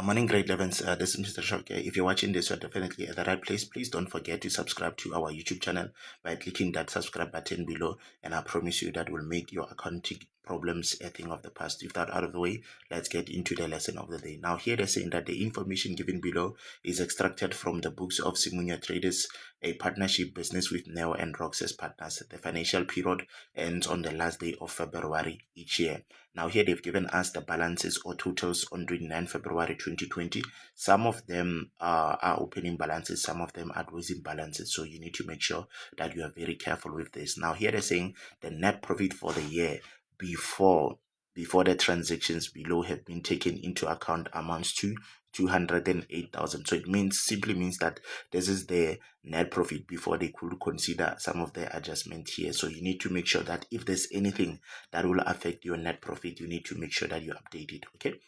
Morning grade 11s, this is Mr. Chauke. If you're watching this, you're definitely at the right place. Please don't forget to subscribe to our YouTube channel by clicking that subscribe button below, and I promise you that will make your accounting problems a thing of the past. With that out of the way, let's get into the lesson of the day. Now here they're saying that the information given below is extracted from the books of Simunya Traders, a partnership business with Neo and Rox as partners. The financial period ends on the last day of February each year. Now here they've given us the balances or totals on 29 February 2020. Some of them are opening balances, some of them are closing balances. So you need to make sure that you are very careful with this. Now here they're saying the net profit for the year before the transactions below have been taken into account amounts to 208,000. So it simply means that this is the net profit before they could consider some of the adjustment here. So you need to make sure that if there's anything that will affect your net profit, you need to make sure that you update it. Okay.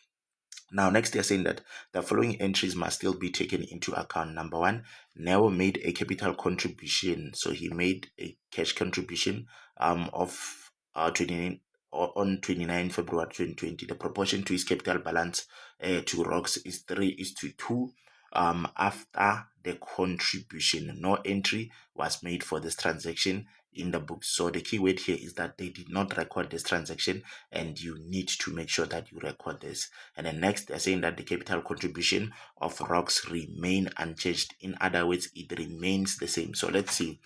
Now, next, they're saying that the following entries must still be taken into account. Number one, Neo made a capital contribution. So he made a cash contribution of 29 on 29 February 2020. The proportion to his capital balance to Rox is 3:2. After the contribution, no entry was made for this transaction in the books. So the key word here is that they did not record this transaction, and you need to make sure that you record this. And then next, they're saying that the capital contribution of Rox remain unchanged. In other words, it remains the same. So let's see.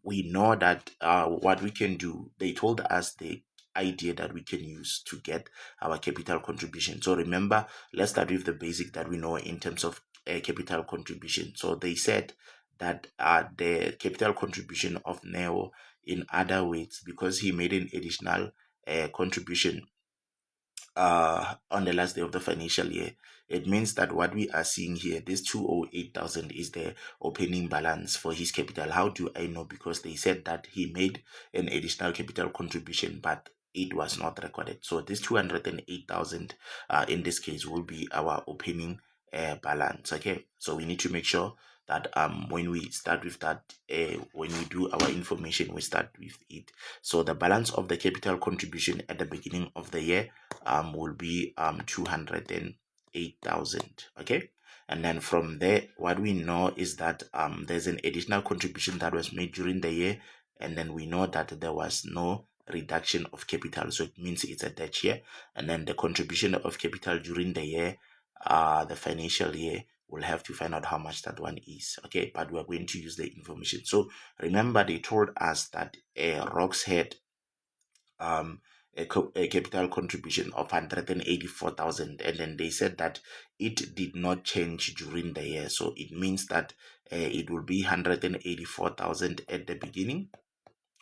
We know that what we can do, they told us the idea that we can use to get our capital contribution. So remember, let's start with the basic that we know in terms of capital contribution. So they said that the capital contribution of Neo, in other words, because he made an additional contribution on the last day of the financial year, it means that what we are seeing here, this 208,000 is the opening balance for his capital. How do I know? Because they said that he made an additional capital contribution, but it was not recorded. So this 208,000 in this case will be our opening balance. Okay, so we need to make sure that when we start with that, when we do our information, we start with it. So the balance of the capital contribution at the beginning of the year will be 208,000. Okay, and then from there, what we know is that there's an additional contribution that was made during the year, and then we know that there was no reduction of capital, so it means it's a debt year. And then the contribution of capital during the year, the financial year, we'll have to find out how much that one is. Okay, but we're going to use the information. So remember, they told us that Rox had a capital contribution of 184,000, and then they said that it did not change during the year. So it means that it will be 184,000 at the beginning.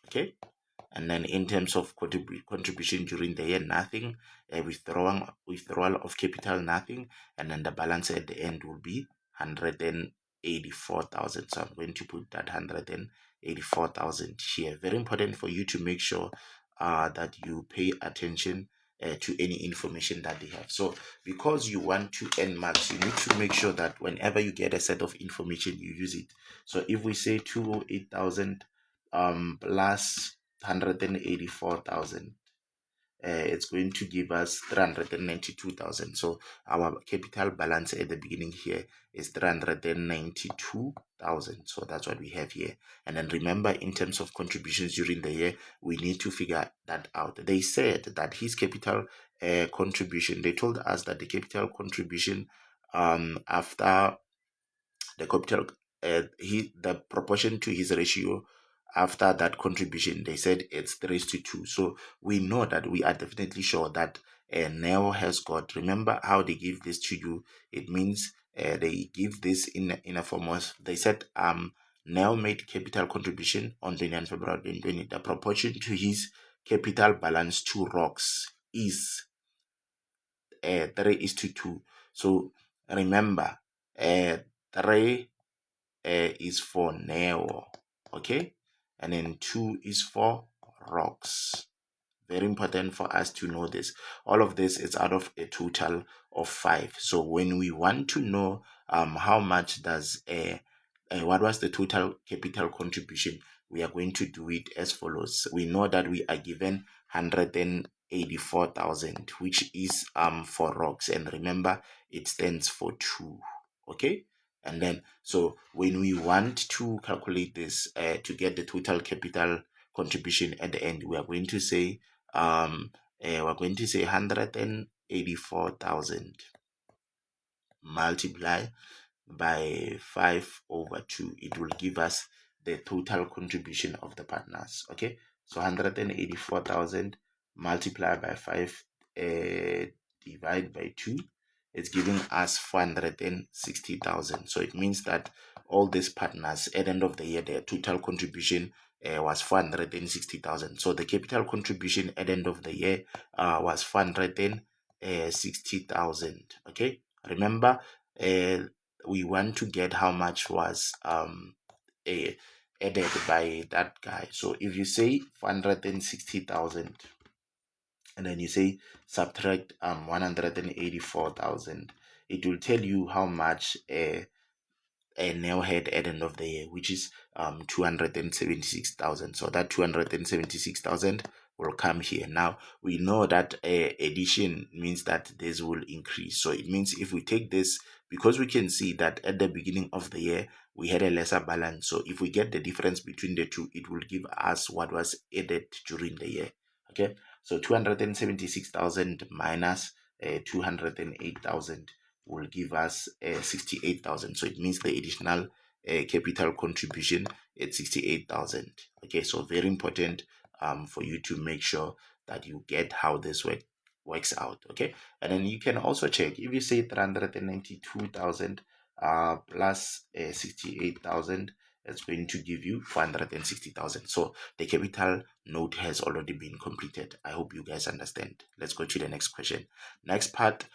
Okay, and then in terms of contribution during the year, nothing. Withdrawal of capital, nothing. And then the balance at the end will be 184,000. So I'm going to put that 184,000 here. Very important for you to make sure that you pay attention to any information that they have. So because you want to earn marks, you need to make sure that whenever you get a set of information, you use it. So if we say 208,000 plus 184,000, it's going to give us 392,000. So our capital balance at the beginning here is 392,000. So that's what we have here. And then remember, in terms of contributions during the year, we need to figure that out. They said that his capital contribution, they told us that the capital contribution after the capital, the proportion to his ratio after that contribution, they said it's 3:2. So we know that we are definitely sure that Neo has got, remember how they give this to you, it means they give this in a form of, they said Neo made capital contribution on 29 February 2020. The proportion to his capital balance to Rox is 3:2. So remember, 3 is for Neo, okay, and then 2 is for Rox. Very important for us to know this. All of this is out of a total of 5. So when we want to know how much does what was the total capital contribution, we are going to do it as follows. We know that we are given 84,000, which is for rocks, and remember it stands for 2. Okay, and then so when we want to calculate this to get the total capital contribution at the end, we are going to say 184,000 multiply by 5 over 2. It will give us the total contribution of the partners. Okay, so 184,000 multiplied by 5 divide by 2, it's giving us 460,000. So it means that all these partners at the end of the year, their total contribution was 460,000. So the capital contribution at the end of the year was 460,000. Okay, remember we want to get how much was added by that guy. So if you say 460,000 and then you say subtract 184,000, it will tell you how much a nail head at the end of the year, which is 276,000. So that 276,000 will come here. Now we know that addition means that this will increase. So it means if we take this, because we can see that at the beginning of the year we had a lesser balance, so if we get the difference between the two, it will give us what was added during the year. Okay, so 276,000 minus 208,000 will give us 68,000. So it means the additional capital contribution at 68,000. Okay, so very important for you to make sure that you get how this works out. Okay, and then you can also check if you say 392,000 plus 68,000, it's going to give you 460,000. So the capital note has already been completed. I hope you guys understand. Let's go to the next question. Next part,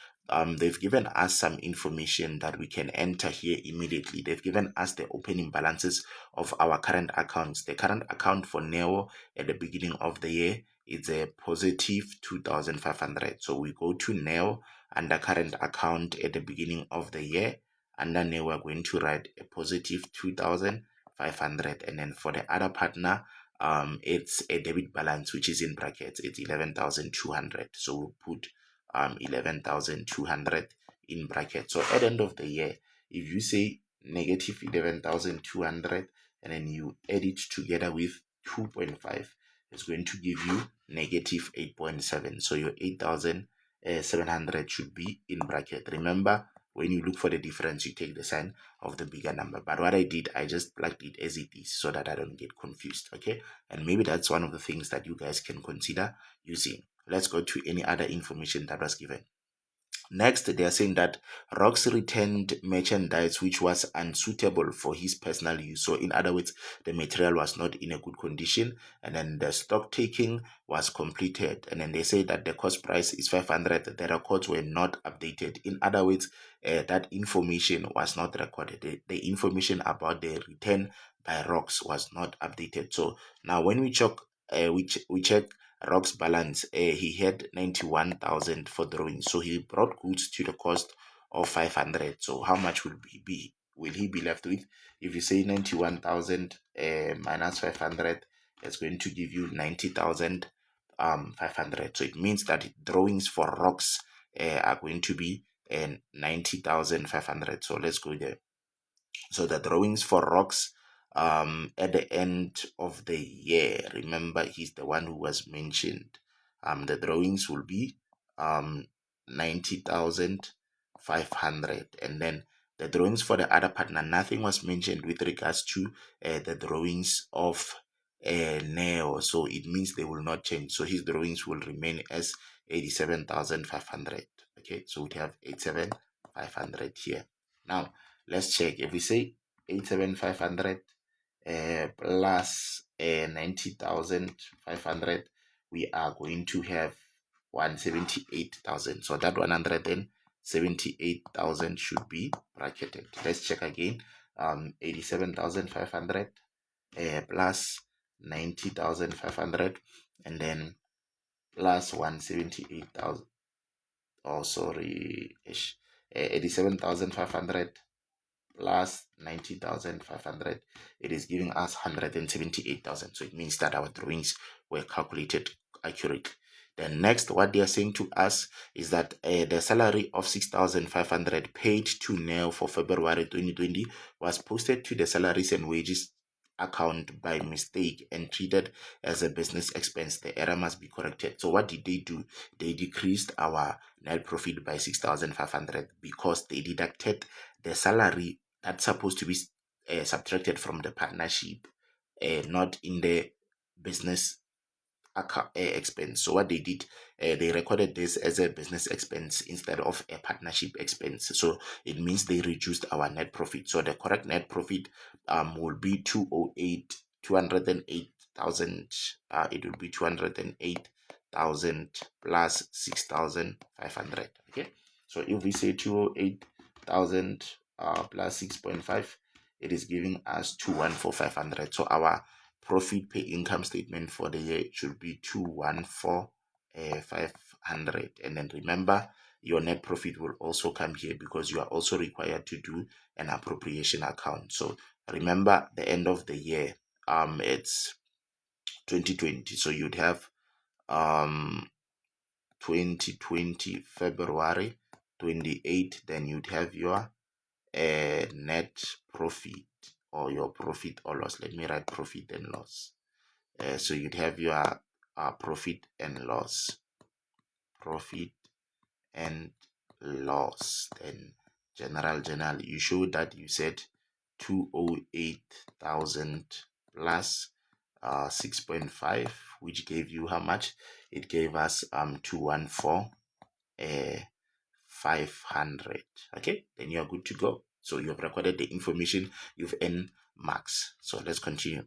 they've given us some information that we can enter here immediately. They've given us the opening balances of our current accounts. The current account for NEO at the beginning of the year is a positive 2,500. So we go to NEO under current account at the beginning of the year. Under NEO, we're going to write a positive 2,500. And then for the other partner, it's a debit balance, which is in brackets, it's 11,200. So we'll put 11,200 in bracket. So at the end of the year, if you say negative 11,200 and then you add it together with 2.5, it's going to give you negative 8.7. So your 8,700 should be in bracket. Remember, when you look for the difference, you take the sign of the bigger number. But what I did, I just plugged it as it is so that I don't get confused. Okay, and maybe that's one of the things that you guys can consider using. Let's go to any other information that was given. Next, they are saying that Rox returned merchandise which was unsuitable for his personal use. So, in other words, the material was not in a good condition, and then the stock taking was completed. And then they say that the cost price is 500. The records were not updated. In other words, that information was not recorded. The information about the return by Rox was not updated. So now, when we check, we check Rock's balance, he had 91,000 for drawing. So he brought goods to the cost of 500. So how much will he be left with? If you say 91,000 minus 500, it's going to give you 90,000 500. So it means that drawings for rocks are going to be 90,500. So let's go there. So the drawings for rocks at the end of the year, remember he's the one who was mentioned, the drawings will be 90,500. And then the drawings for the other partner, nothing was mentioned with regards to the drawings of Neo, so it means they will not change. So his drawings will remain as 87,500. Okay, so we have 87,500 here. Now let's check. If we say 87,500 plus 90,500, we are going to have 178,000. So that 178,000 should be bracketed. Let's check again. 87,500 plus 90,500 and then plus 178,000. Oh, sorry. 87,500 plus 90,500, it is giving us 178,000. So it means that our drawings were calculated accurately. Then next, what they are saying to us is that the salary of 6,500 paid to Neo for February 2020 was posted to the salaries and wages account by mistake and treated as a business expense. The error must be corrected. So what did they do? They decreased our net profit by 6,500 because they deducted the salary that's supposed to be subtracted from the partnership, not in the business expense. So what they did, they recorded this as a business expense instead of a partnership expense. So it means they reduced our net profit. So the correct net profit will be 208,000. It will be 208,000 plus 6,500. Okay, so if we say 208,000 plus 6.5, it is giving us 214,500. So our profit per income statement for the year should be 214,500. And then remember, your net profit will also come here because you are also required to do an appropriation account. So remember, the end of the year, it's 2020. So you'd have 2020 February 28, then you'd have your net profit or your profit or loss. Let me write profit and loss. So you'd have your profit and loss, profit and loss. Then general, you showed that you said 208,000 plus 6.5, which gave you how much? It gave us 214 500. Okay, then you're good to go. So you've recorded the information, you've earned marks. So let's continue.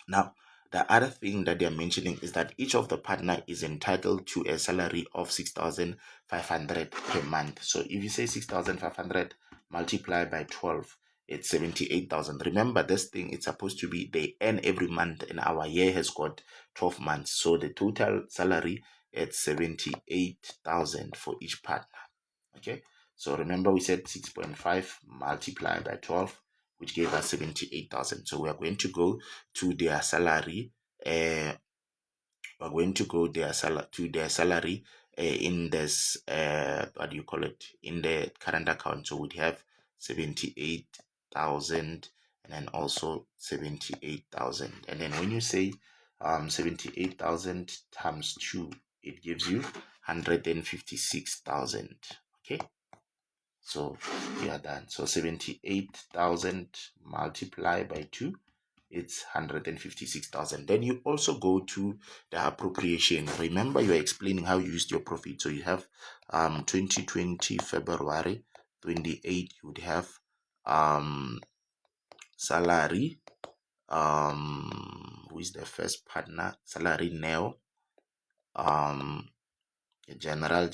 Now, the other thing that they're mentioning is that each of the partner is entitled to a salary of 6,500 per month. So if you say 6,500 multiplied by 12, it's 78,000. Remember, this thing, it's supposed to be they earn every month, and our year has got 12 months. So the total salary is 78,000 for each partner. Okay, so remember we said 6.5 multiplied by 12, which gave us 78,000. So we are going to go to their salary. We're going to go their salary in this what do you call it, in the current account. So we'd have 78,000 and then also 78,000. And then when you say 78,000 times 2, it gives you 156,000. Okay, so we are done. So 78,000 multiplied by 2, it's 156,000. Then you also go to the appropriation. Remember, you're explaining how you used your profit. So you have 2020 February 28, you would have salary, who is the first partner, salary now, general,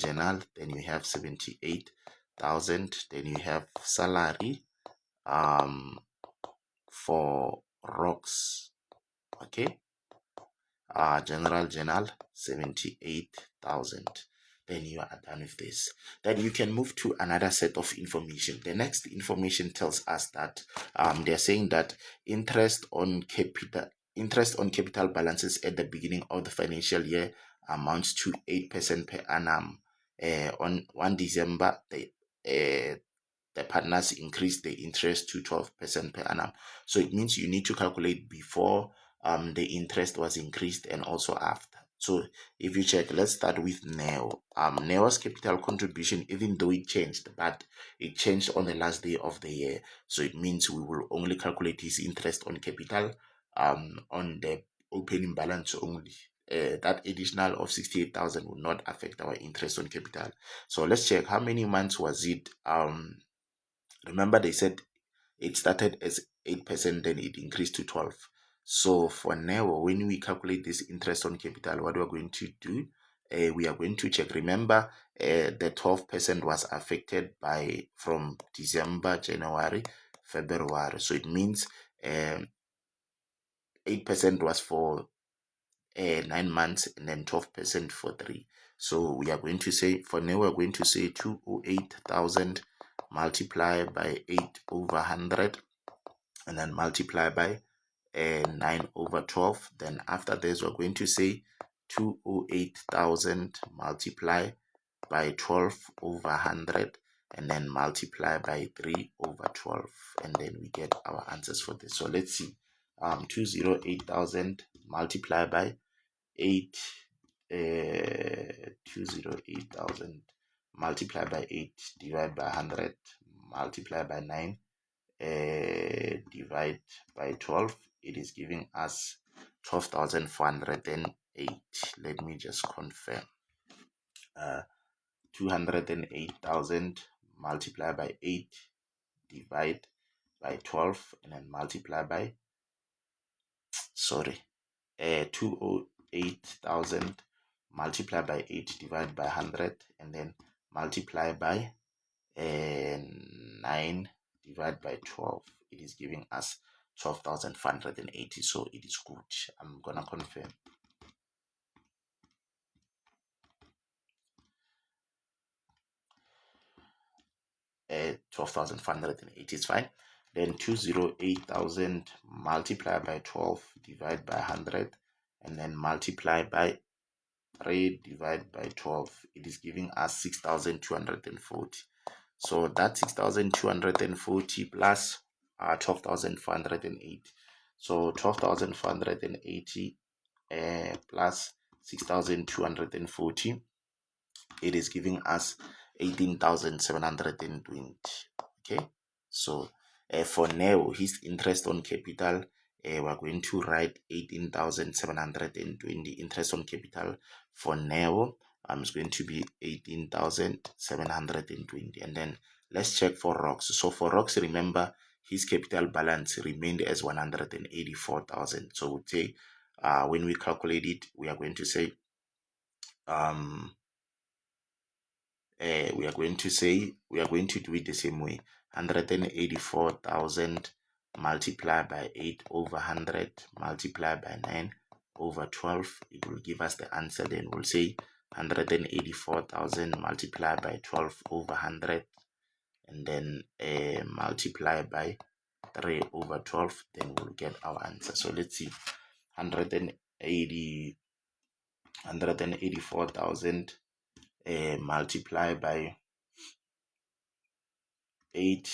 then you have 78,000. Then you have salary for rocks. Okay, general 78,000. Then you are done with this. Then you can move to another set of information. The next information tells us that they're saying that interest on capital balances at the beginning of the financial year amounts to 8% per annum. On 1 December, the partners increased the interest to 12% per annum. So it means you need to calculate before the interest was increased and also after. So if you check, let's start with Neo. Neo's capital contribution, even though it changed, but it changed on the last day of the year. So it means we will only calculate his interest on capital on the opening balance only. That additional of 68,000 will not affect our interest on capital. So let's check how many months was it. Remember, they said it started as 8%, then it increased to 12. So for now, when we calculate this interest on capital, what we're going to do, we are going to check. Remember, the 12% was affected by from December, January, February. So it means 8% was for 9 months and then 12% for 3. So we are going to say, for now, we're going to say 208,000 multiplied by 8 over 100 and then multiply by 9 over 12. Then after this, we're going to say 208,000 multiply by 12 over 100, and then multiply by 3 over 12, and then we get our answers for this. So let's see. 208,000 multiply by 8, 208,000 multiply by 8 divide by 100 multiply by 9 divide by 12. It is giving us 12,408. Let me just confirm. 208,000 multiply by 8 divide by 12, and then multiply by 208,000 multiply by 8 divide by 100, and then multiply by 9 divide by 12. It is giving us 12,580. So it is good. I'm gonna confirm. 12,580 is fine. Then 208,000 multiply by 12 divide by 100, and then multiply by 3 divide by 12. It is giving us 6,240. So that's 6,240 plus 12,480. So 12,480 plus 6,240, it is giving us 18,720. Okay, so for now, his interest on capital, we're going to write 18,720. Interest on capital for now is going to be 18,720. And then let's check for rocks. So for rocks, remember his capital balance remained as 184,000. So we'll say when we calculate it, we are going to say we are going to do it the same way. 184,000 multiplied by 8 over 100 multiplied by 9 over 12. It will give us the answer. Then we'll say 184,000 multiplied by 12 over 100, and then multiply by 3 over 12. Then we'll get our answer. So let's see. 184,000 multiply by 8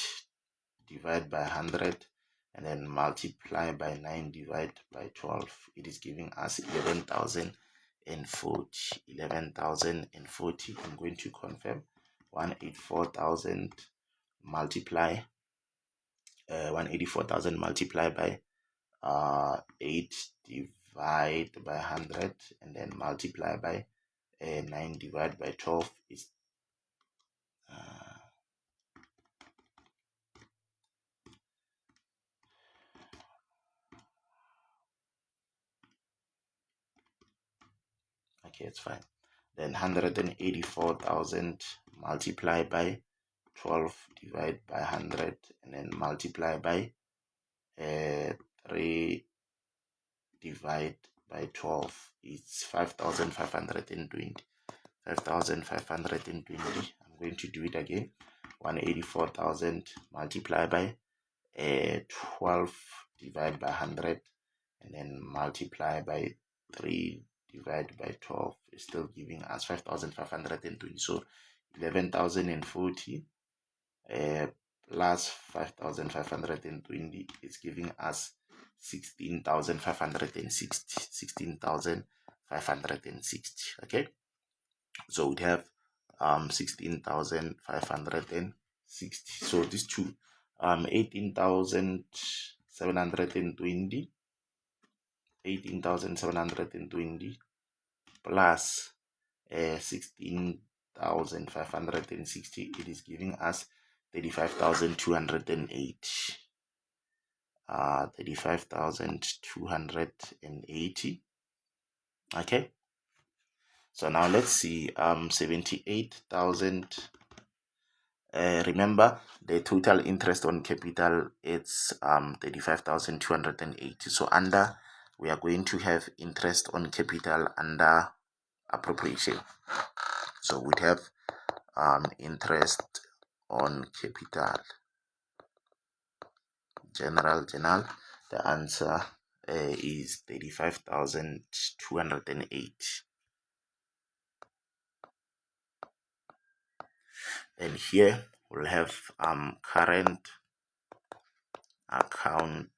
divide by 100, and then multiply by 9 divide by 12. It is giving us 11,040. 11,040. I'm going to confirm. 184,000 multiply 184,000 multiply by 8 divide by 100, and then multiply by 9 divide by 12 is okay, it's fine. Then 184,000 multiply by 12 divide by 100, and then multiply by 3 divide by 12. It's 5,520. 5,520. I'm going to do it again. 184,000 multiply by 12 divide by 100, and then multiply by 3 divided by 12 is still giving us 5,520. So 11,040 plus 5,520 is giving us 16,560. 16,560. Okay, so we have 16,560. So these two 18,720 plus 16,560, it is giving us 35,208. 35,280. Okay, so now let's see 78,000. Remember the total interest on capital, it's 35,280. So under, we are going to have interest on capital under appropriation. So we have interest on capital, general. The answer is 35,208. And here we'll have current account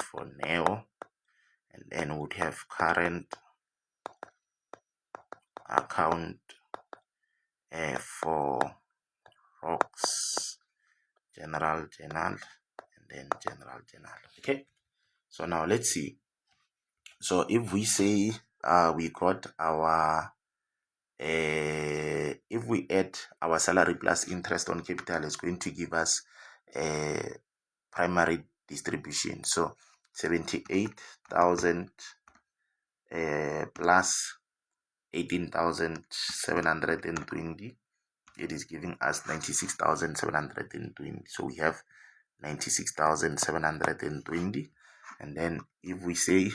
for Neo, and then we'd have current account for Rocks, general, and then general. Okay, so now let's see. So if we say we got our if we add our salary plus interest on capital, is going to give us a primary distribution. So 78,000 plus 18,720, it is giving us 96,720. So we have 96,720. And then if we say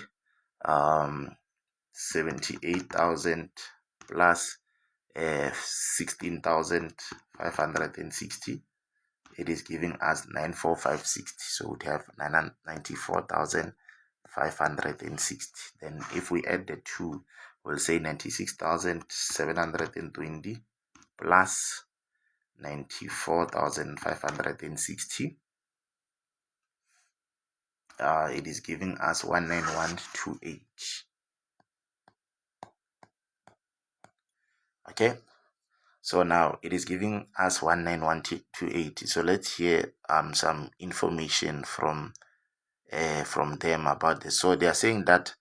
78,000 plus 16,560, it is giving us 94,560. So we have 94,560. Then if we add the two, we'll say 96,720 plus 94,560. It is giving us 19128. Okay, so now it is giving us 19128. So let's hear some information from them about this. So they are saying that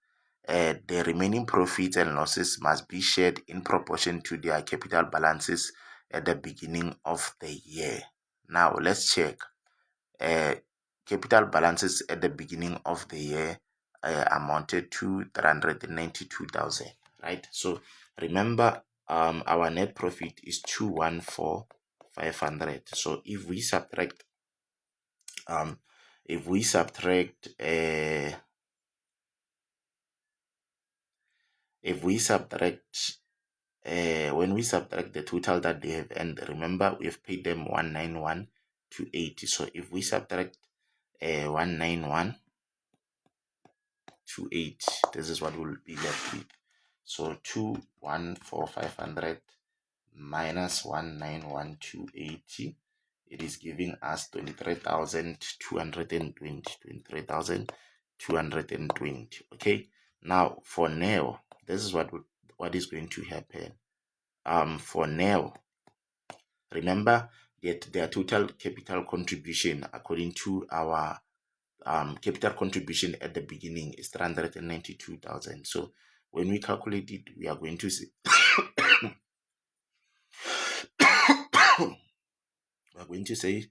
the remaining profits and losses must be shared in proportion to their capital balances at the beginning of the year. Now let's check. Capital balances at the beginning of the year amounted to 392,000, right? So remember, our net profit is 214,500. So if we subtract uh, when we subtract the total that they have, and remember we have paid them 191,280. So if we subtract 191,280, this is what we'll be left with. So 214,500 minus 191,280, it is giving us 23,220. 23,220. Okay, now for Neo, this is what is going to happen. For Neo, remember that their total capital contribution, according to our capital contribution at the beginning, is 392,000. So when we calculate it, we are going to see we're going to say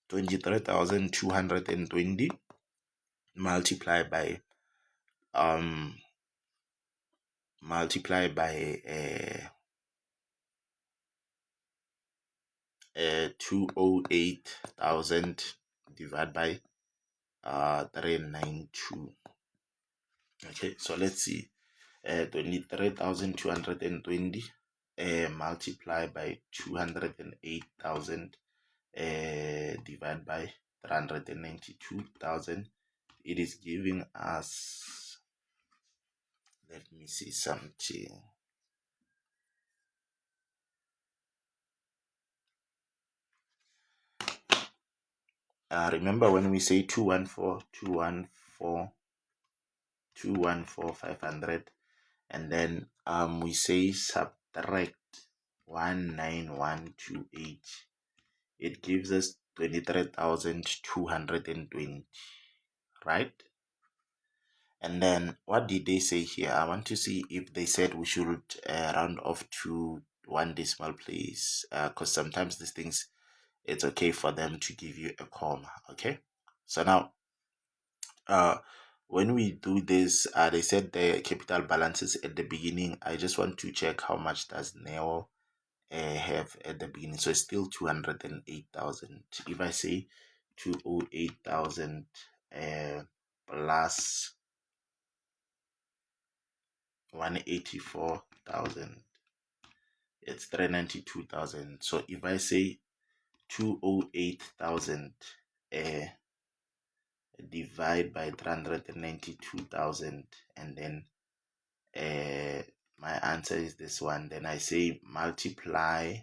23,220 multiplied by 208,000 divided by 392. Okay, so let's see. 23,220 multiplied by 208,000 divided by 392,000. It is giving us, let me see something. Remember when we say 214,500, and then we say subtract 19128, it gives us 23,220, right? And then what did they say here? I want to see if they said we should round off to one decimal place, because sometimes these things, it's okay for them to give you a comma. Okay, so now when we do this, they said the capital balances at the beginning. I just want to check how much does Neo have at the beginning. So it's still 208,000. If I say 208,000 plus 184,000, it's 392,000. So if I say 208,000 divide by 392,000, and then my answer is this one. Then I say multiply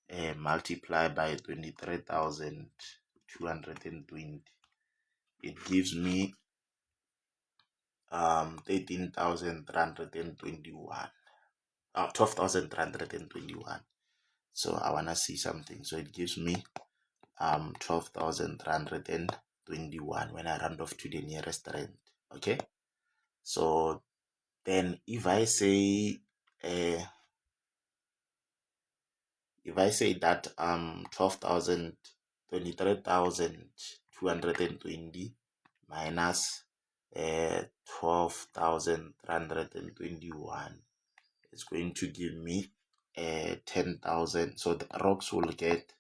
by 23,220. It gives me 13,321, 12,321. So I want to see something. So it gives me 12,321 when I round off to the nearest rand. Okay, so then if I say that 12,000, 23,220 minus 12,321 is going to give me 10,000. So the rocks will get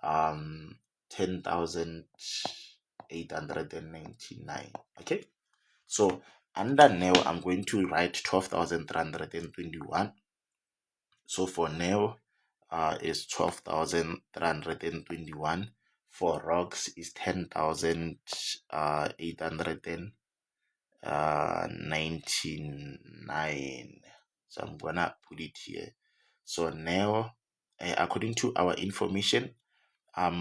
10,899. Okay, so under now I'm going to write 12,321. So for now is 12,321. For rocks is 10,899. So I'm gonna put it here. So now according to our information,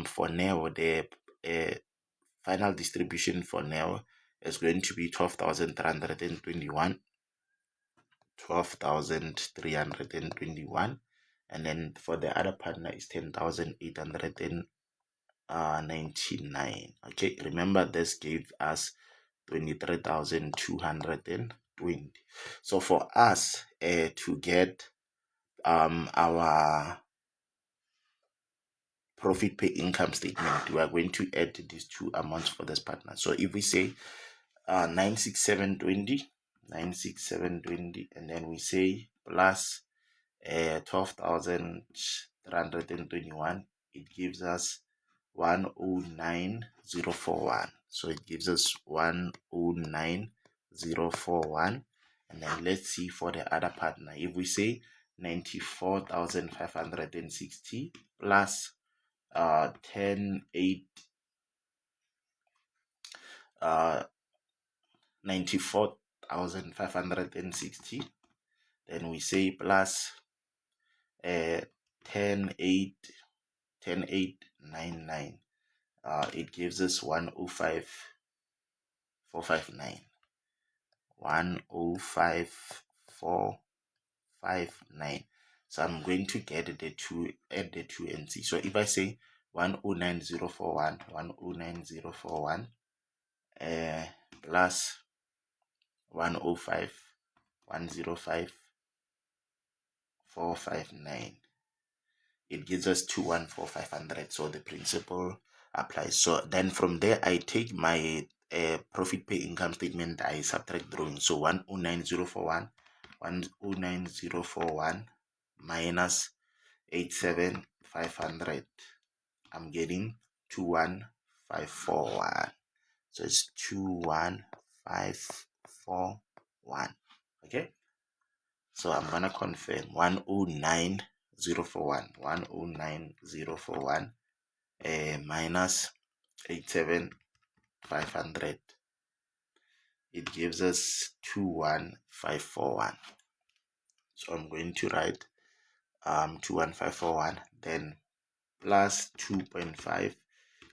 for now the final distribution for now is going to be 12,321, 12,321, and then for the other partner is 10,899. Okay, remember this gave us 23,220. So for us to get our profit pay income statement, we are going to add these two amounts for this partner. So if we say 96720, 96720, and then we say plus 12,321, it gives us 109,041. So it gives us 109,041. And then let's see for the other partner. If we say 94,560 plus 94,560, then we say plus 10,899. It gives us 105,459. 105,459. So I'm going to get the two, add the two and see. So if I say 109,041, 109,041 plus 105, 105,459, it gives us 214,500. So the principle applies. So then from there I take my profit pay income statement, I subtract drawing. So 109,041, 109,041 minus 87,500, I'm getting 21541. So it's 21541. Okay, so I'm gonna confirm 109,041, 109,041 minus 87,500, it gives us 21541. So I'm going to write 21541, then plus 2.5,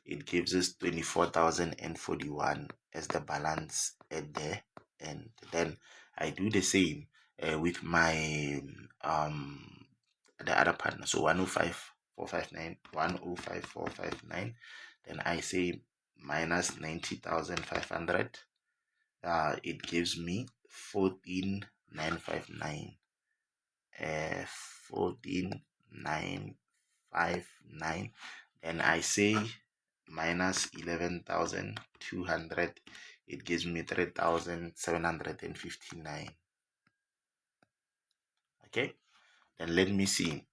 it gives us 24,041 as the balance at the end. Then I do the same with my the other partner. So 105,459, 105,459. Then I say minus 90,500. It gives me 14,959. 14,959. Then I say minus 11,200. It gives me 3,759. Okay, then let me see.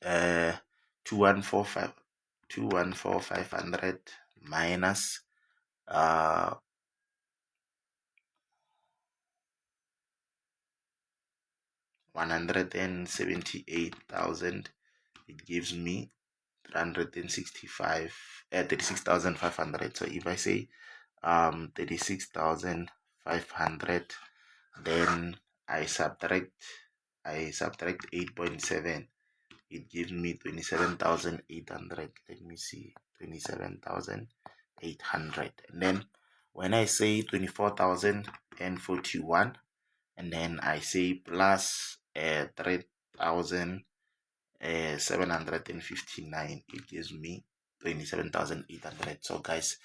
214,500 minus 178,000, it gives me 365 36,500. So if I say 36,500, then I subtract 8.7, it gives me 27,800. Let me see, 27,800. And then when I say 24,041, and then I say plus 3,759, it gives me 27,800. So guys,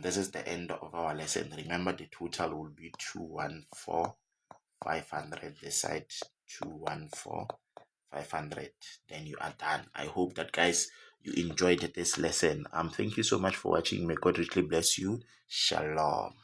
this is the end of our lesson. Remember, the total will be 214,500. This side 214,500. Then you are done. I hope that guys, you enjoyed this lesson. Thank you so much for watching. May God richly bless you. Shalom.